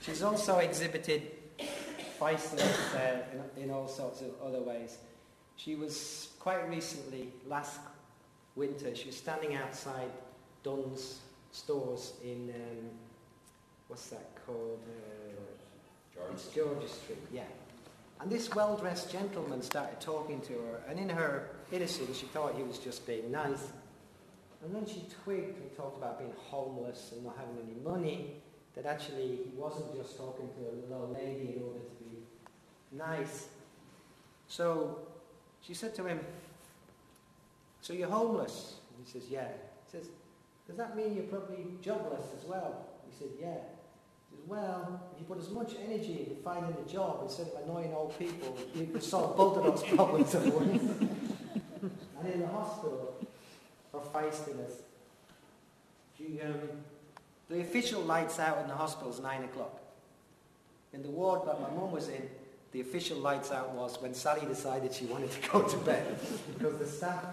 She's also exhibited feistiness in all sorts of other ways. She was quite recently, last winter, she was standing outside Dunn's stores in, what's that called? It's Georgia Street, yeah. And this well-dressed gentleman started talking to her, and in her innocence, she thought he was just being nice. And then she twigged and talked about being homeless and not having any money, that actually he wasn't just talking to a little old lady in order to be nice. So she said to him, "So you're homeless?" And he says, "Yeah." He says, "Does that mean you're probably jobless as well?" He said, "Yeah." He says, "Well, if you put as much energy into finding a job instead of annoying old people, you could solve both of those problems at once." And in the hospital, for feistiness, the official lights out in the hospital is 9 o'clock. In the ward that my mum was in, the official lights out was when Sally decided she wanted to go to bed, because the staff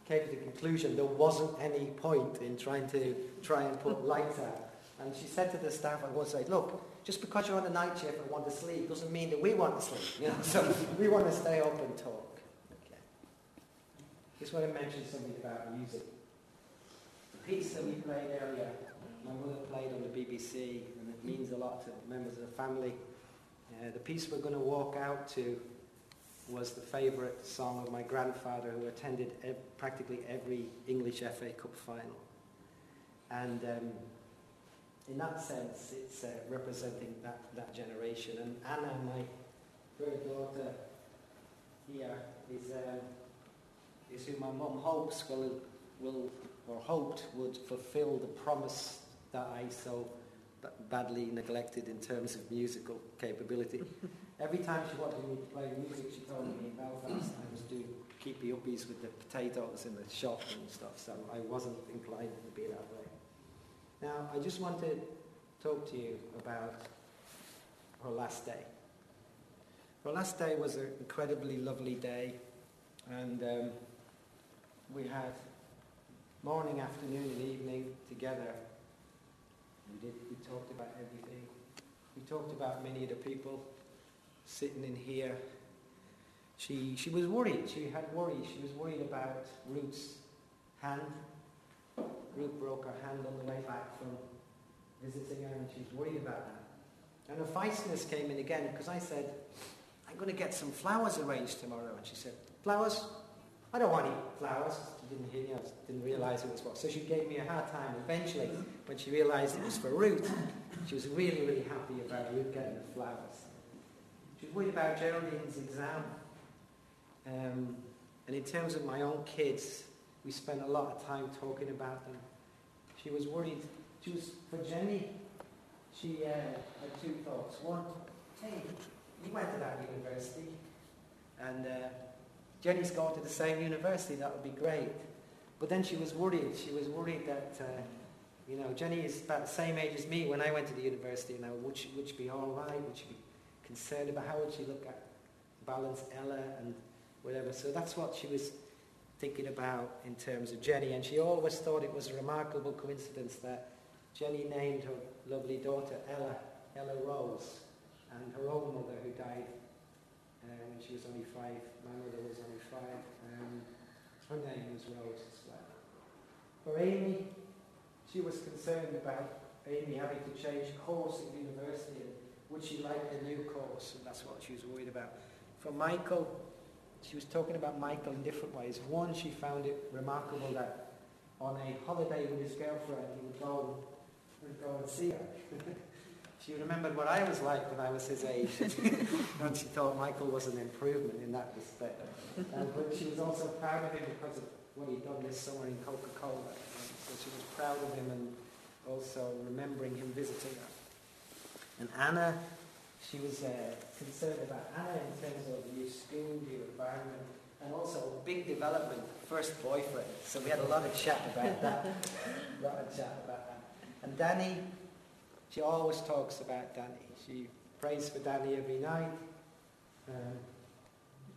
came to the conclusion there wasn't any point in trying and put lights out. And she said to the staff on one side, "Look, just because you're on a night shift and want to sleep doesn't mean that we want to sleep. You know, so we want to stay up and talk." Okay. Just want to mention something about music. The piece that we played earlier, my mother played on the BBC, and it means a lot to members of the family. The piece we're going to walk out to was the favourite song of my grandfather, who attended practically every English FA Cup final. And in that sense, it's representing that generation. And Anna, my third daughter here, is who my mum hopes would fulfill the promise that I so badly neglected in terms of musical capability. Every time she wanted me to play music, she told me in Belfast I was doing keepy uppies with the potatoes in the shop and stuff, so I wasn't inclined to be that way. Now, I just want to talk to you about her last day. Her last day was an incredibly lovely day, and we had morning, afternoon and evening together. We talked about everything. We talked about many of the people sitting in here. She was worried. She had worries. She was worried about Ruth's hand. Ruth broke her hand on the way back from visiting her, and she was worried about that. And her feistiness came in again, because I said, "I'm going to get some flowers arranged tomorrow." And she said, "Flowers? I don't want any flowers." She didn't realise it was what. So she gave me a hard time. Eventually, when she realised it was for Ruth, she was really, really happy about Ruth getting the flowers. She was worried about Geraldine's exam. And in terms of my own kids, we spent a lot of time talking about them. She was worried. For Jenny, she had two thoughts. One, hey, you went to that university, and Jenny's going to the same university, that would be great. But then she was worried. She was worried that, Jenny is about the same age as me when I went to the university now. Would she be all right? Would she be concerned about how would she look at balance Ella and whatever? So that's what she was thinking about in terms of Jenny. And she always thought it was a remarkable coincidence that Jenny named her lovely daughter Ella Rose, and her own mother, who died when she was only 5. My mother was only 5. Her name was Rose as well. For Amy, she was concerned about Amy having to change course at university, and would she like the new course, and that's what she was worried about. For Michael, she was talking about Michael in different ways. One, she found it remarkable that on a holiday with his girlfriend, he would go and see her. She remembered what I was like when I was his age, and she thought Michael was an improvement in that respect. But she was also proud of him because of what he'd done this summer in Coca-Cola. So she was proud of him and also remembering him visiting her. And Anna, she was concerned about Anna in terms of new school, new environment, and also a big development, first boyfriend. So we had a lot of chat about that. And Danny, she always talks about Danny. She prays for Danny every night.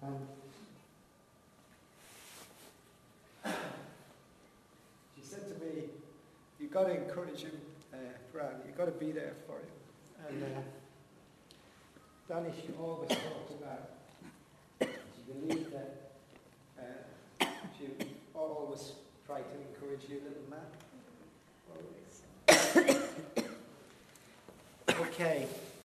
And she said to me, "You've got to encourage him, Fran. You've got to be there for him." And Danny, she always talked about, she believed that she always tried to encourage you, little man. Always. Okay.